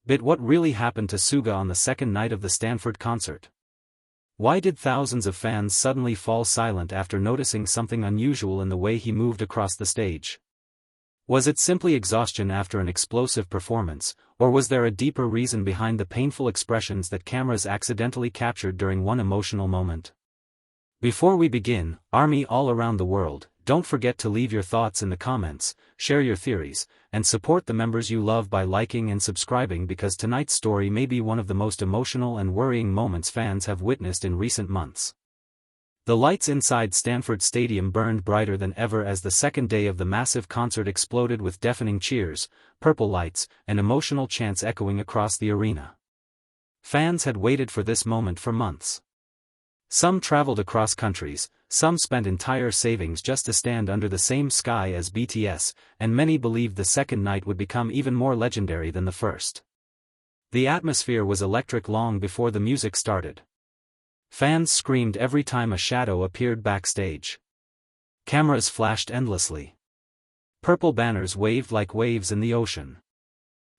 But what really happened to Suga on the second night of the Stanford concert? Why did thousands of fans suddenly fall silent after noticing something unusual in the way he moved across the stage? Was it simply exhaustion after an explosive performance, or was there a deeper reason behind the painful expressions that cameras accidentally captured during one emotional moment? Before we begin, Army all around the world, don't forget to leave your thoughts in the comments, share your theories, and support the members you love by liking and subscribing, because tonight's story may be one of the most emotional and worrying moments fans have witnessed in recent months. The lights inside Stanford Stadium burned brighter than ever as the second day of the massive concert exploded with deafening cheers, purple lights, and emotional chants echoing across the arena. Fans had waited for this moment for months. Some traveled across countries, some spent entire savings just to stand under the same sky as BTS, and many believed the second night would become even more legendary than the first. The atmosphere was electric long before the music started. Fans screamed every time a shadow appeared backstage. Cameras flashed endlessly. Purple banners waved like waves in the ocean.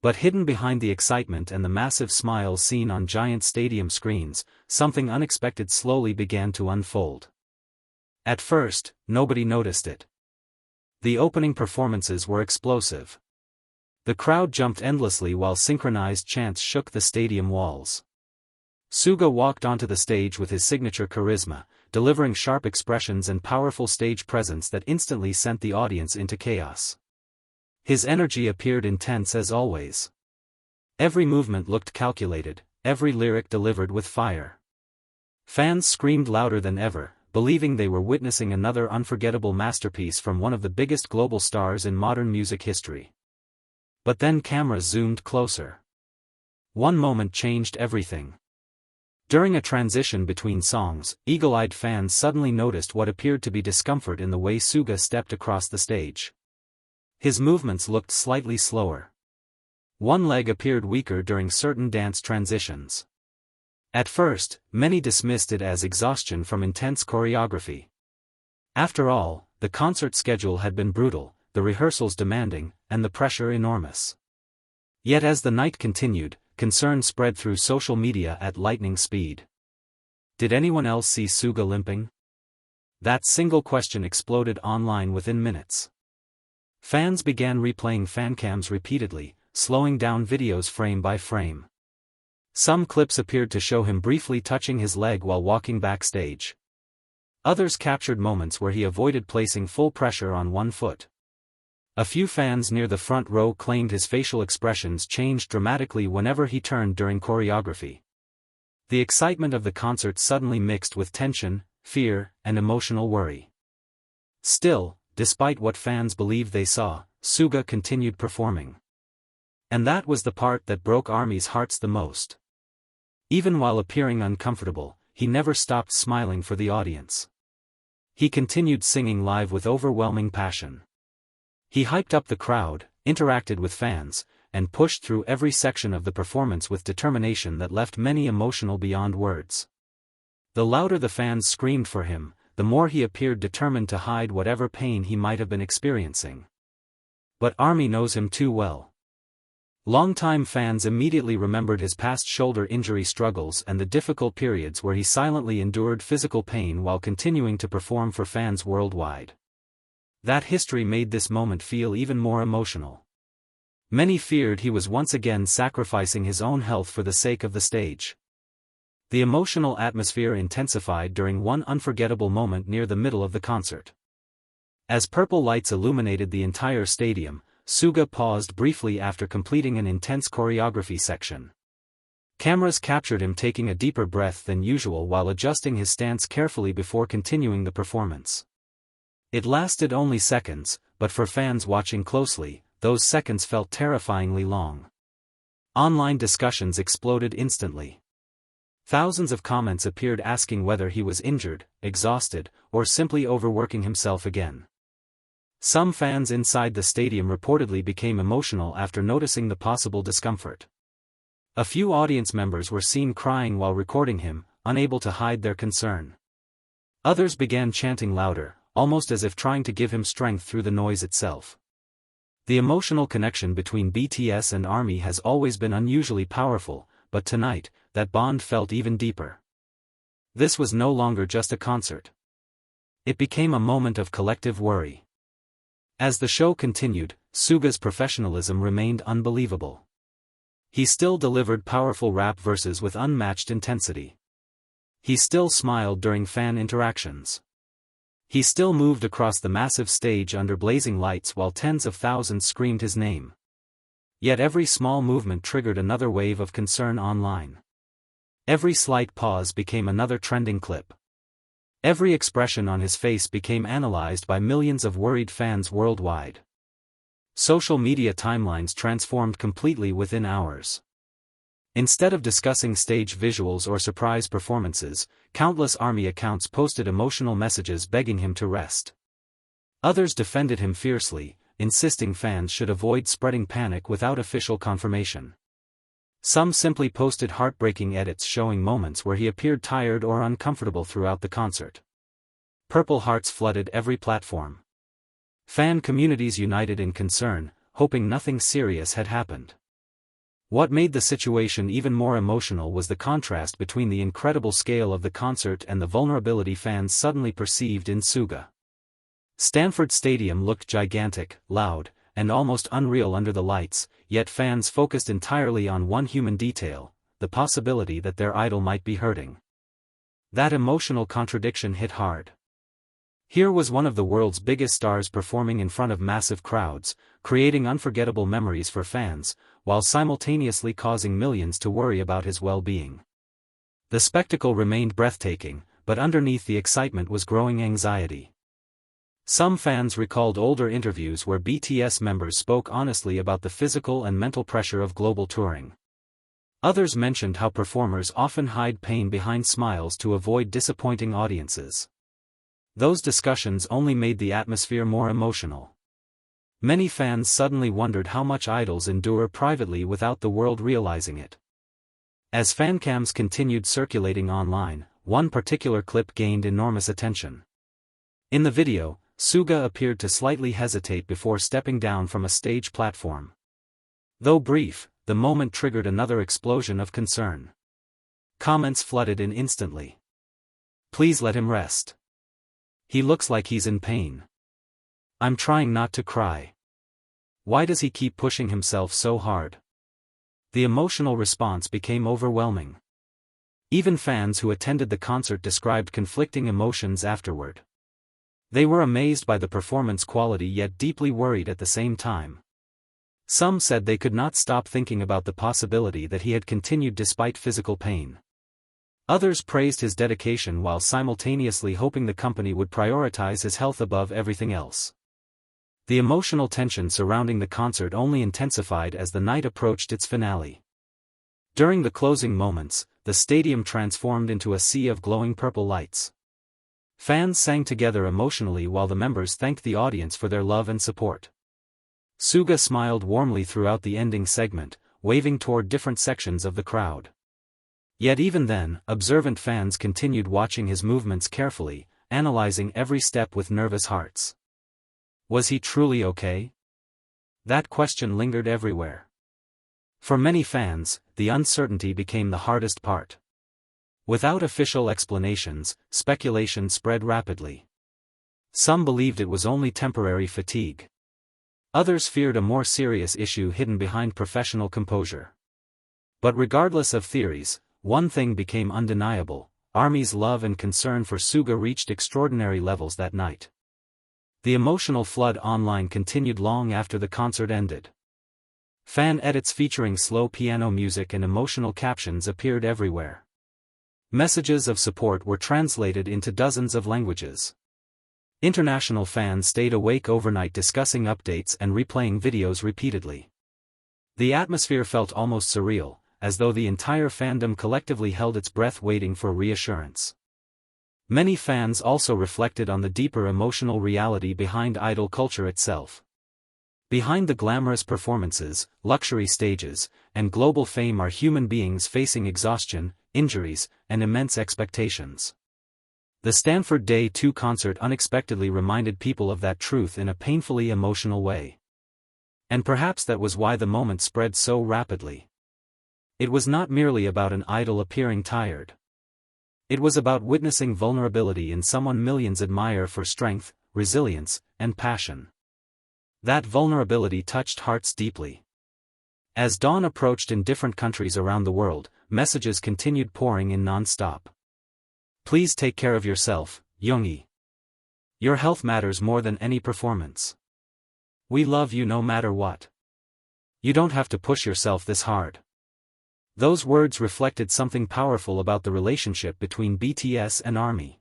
But hidden behind the excitement and the massive smiles seen on giant stadium screens, something unexpected slowly began to unfold. At first, nobody noticed it. The opening performances were explosive. The crowd jumped endlessly while synchronized chants shook the stadium walls. Suga walked onto the stage with his signature charisma, delivering sharp expressions and powerful stage presence that instantly sent the audience into chaos. His energy appeared intense as always. Every movement looked calculated, every lyric delivered with fire. Fans screamed louder than ever, believing they were witnessing another unforgettable masterpiece from one of the biggest global stars in modern music history. But then cameras zoomed closer. One moment changed everything. During a transition between songs, eagle-eyed fans suddenly noticed what appeared to be discomfort in the way Suga stepped across the stage. His movements looked slightly slower. One leg appeared weaker during certain dance transitions. At first, many dismissed it as exhaustion from intense choreography. After all, the concert schedule had been brutal, the rehearsals demanding, and the pressure enormous. Yet as the night continued, concern spread through social media at lightning speed. Did anyone else see Suga limping? That single question exploded online within minutes. Fans began replaying fancams repeatedly, slowing down videos frame by frame. Some clips appeared to show him briefly touching his leg while walking backstage. Others captured moments where he avoided placing full pressure on one foot. A few fans near the front row claimed his facial expressions changed dramatically whenever he turned during choreography. The excitement of the concert suddenly mixed with tension, fear, and emotional worry. Still, despite what fans believed they saw, Suga continued performing. And that was the part that broke Army's hearts the most. Even while appearing uncomfortable, he never stopped smiling for the audience. He continued singing live with overwhelming passion. He hyped up the crowd, interacted with fans, and pushed through every section of the performance with determination that left many emotional beyond words. The louder the fans screamed for him, the more he appeared determined to hide whatever pain he might have been experiencing. But Army knows him too well. Longtime fans immediately remembered his past shoulder injury struggles and the difficult periods where he silently endured physical pain while continuing to perform for fans worldwide. That history made this moment feel even more emotional. Many feared he was once again sacrificing his own health for the sake of the stage. The emotional atmosphere intensified during one unforgettable moment near the middle of the concert. As purple lights illuminated the entire stadium, Suga paused briefly after completing an intense choreography section. Cameras captured him taking a deeper breath than usual while adjusting his stance carefully before continuing the performance. It lasted only seconds, but for fans watching closely, those seconds felt terrifyingly long. Online discussions exploded instantly. Thousands of comments appeared asking whether he was injured, exhausted, or simply overworking himself again. Some fans inside the stadium reportedly became emotional after noticing the possible discomfort. A few audience members were seen crying while recording him, unable to hide their concern. Others began chanting louder, almost as if trying to give him strength through the noise itself. The emotional connection between BTS and ARMY has always been unusually powerful, but tonight, that bond felt even deeper. This was no longer just a concert. It became a moment of collective worry. As the show continued, Suga's professionalism remained unbelievable. He still delivered powerful rap verses with unmatched intensity. He still smiled during fan interactions. He still moved across the massive stage under blazing lights while tens of thousands screamed his name. Yet every small movement triggered another wave of concern online. Every slight pause became another trending clip. Every expression on his face became analyzed by millions of worried fans worldwide. Social media timelines transformed completely within hours. Instead of discussing stage visuals or surprise performances, countless ARMY accounts posted emotional messages begging him to rest. Others defended him fiercely, insisting fans should avoid spreading panic without official confirmation. Some simply posted heartbreaking edits showing moments where he appeared tired or uncomfortable throughout the concert. Purple hearts flooded every platform. Fan communities united in concern, hoping nothing serious had happened. What made the situation even more emotional was the contrast between the incredible scale of the concert and the vulnerability fans suddenly perceived in Suga. Stanford Stadium looked gigantic, loud, and almost unreal under the lights, yet fans focused entirely on one human detail, the possibility that their idol might be hurting. That emotional contradiction hit hard. Here was one of the world's biggest stars performing in front of massive crowds, creating unforgettable memories for fans, while simultaneously causing millions to worry about his well-being. The spectacle remained breathtaking, but underneath the excitement was growing anxiety. Some fans recalled older interviews where BTS members spoke honestly about the physical and mental pressure of global touring. Others mentioned how performers often hide pain behind smiles to avoid disappointing audiences. Those discussions only made the atmosphere more emotional. Many fans suddenly wondered how much idols endure privately without the world realizing it. As fancams continued circulating online, one particular clip gained enormous attention. In the video, Suga appeared to slightly hesitate before stepping down from a stage platform. Though brief, the moment triggered another explosion of concern. Comments flooded in instantly. "Please let him rest. He looks like he's in pain. I'm trying not to cry. Why does he keep pushing himself so hard?" The emotional response became overwhelming. Even fans who attended the concert described conflicting emotions afterward. They were amazed by the performance quality yet deeply worried at the same time. Some said they could not stop thinking about the possibility that he had continued despite physical pain. Others praised his dedication while simultaneously hoping the company would prioritize his health above everything else. The emotional tension surrounding the concert only intensified as the night approached its finale. During the closing moments, the stadium transformed into a sea of glowing purple lights. Fans sang together emotionally while the members thanked the audience for their love and support. Suga smiled warmly throughout the ending segment, waving toward different sections of the crowd. Yet even then, observant fans continued watching his movements carefully, analyzing every step with nervous hearts. Was he truly okay? That question lingered everywhere. For many fans, the uncertainty became the hardest part. Without official explanations, speculation spread rapidly. Some believed it was only temporary fatigue. Others feared a more serious issue hidden behind professional composure. But regardless of theories, one thing became undeniable: ARMY's love and concern for Suga reached extraordinary levels that night. The emotional flood online continued long after the concert ended. Fan edits featuring slow piano music and emotional captions appeared everywhere. Messages of support were translated into dozens of languages. International fans stayed awake overnight discussing updates and replaying videos repeatedly. The atmosphere felt almost surreal, as though the entire fandom collectively held its breath waiting for reassurance. Many fans also reflected on the deeper emotional reality behind idol culture itself. Behind the glamorous performances, luxury stages, and global fame are human beings facing exhaustion, injuries, and immense expectations. The Stanford Day 2 concert unexpectedly reminded people of that truth in a painfully emotional way. And perhaps that was why the moment spread so rapidly. It was not merely about an idol appearing tired. It was about witnessing vulnerability in someone millions admire for strength, resilience, and passion. That vulnerability touched hearts deeply. As dawn approached in different countries around the world, messages continued pouring in non-stop. Please take care of yourself, Yoongi. Your health matters more than any performance. We love you no matter what. You don't have to push yourself this hard. Those words reflected something powerful about the relationship between BTS and ARMY.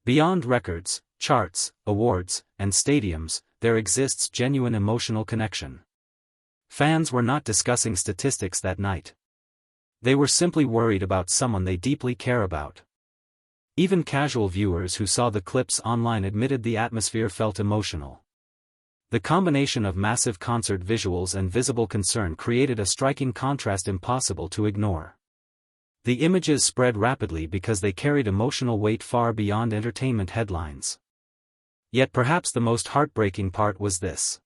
Beyond records, charts, awards, and stadiums, there exists genuine emotional connection. Fans were not discussing statistics that night. They were simply worried about someone they deeply care about. Even casual viewers who saw the clips online admitted the atmosphere felt emotional. The combination of massive concert visuals and visible concern created a striking contrast impossible to ignore. The images spread rapidly because they carried emotional weight far beyond entertainment headlines. Yet perhaps the most heartbreaking part was this.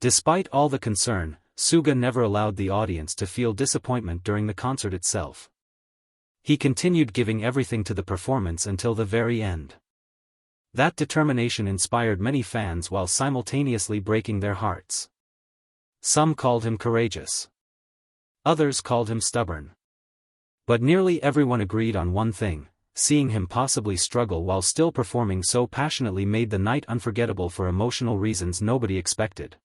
Despite all the concern, Suga never allowed the audience to feel disappointment during the concert itself. He continued giving everything to the performance until the very end. That determination inspired many fans while simultaneously breaking their hearts. Some called him courageous. Others called him stubborn. But nearly everyone agreed on one thing: seeing him possibly struggle while still performing so passionately made the night unforgettable for emotional reasons nobody expected.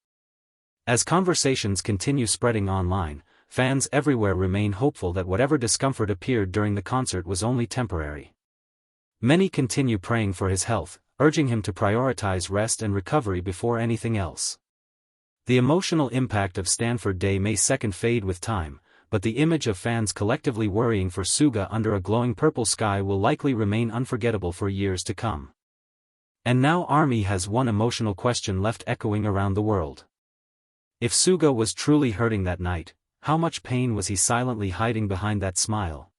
As conversations continue spreading online, fans everywhere remain hopeful that whatever discomfort appeared during the concert was only temporary. Many continue praying for his health, urging him to prioritize rest and recovery before anything else. The emotional impact of Stanford Day may fade with time, but the image of fans collectively worrying for Suga under a glowing purple sky will likely remain unforgettable for years to come. And now ARMY has one emotional question left echoing around the world. If Suga was truly hurting that night, how much pain was he silently hiding behind that smile?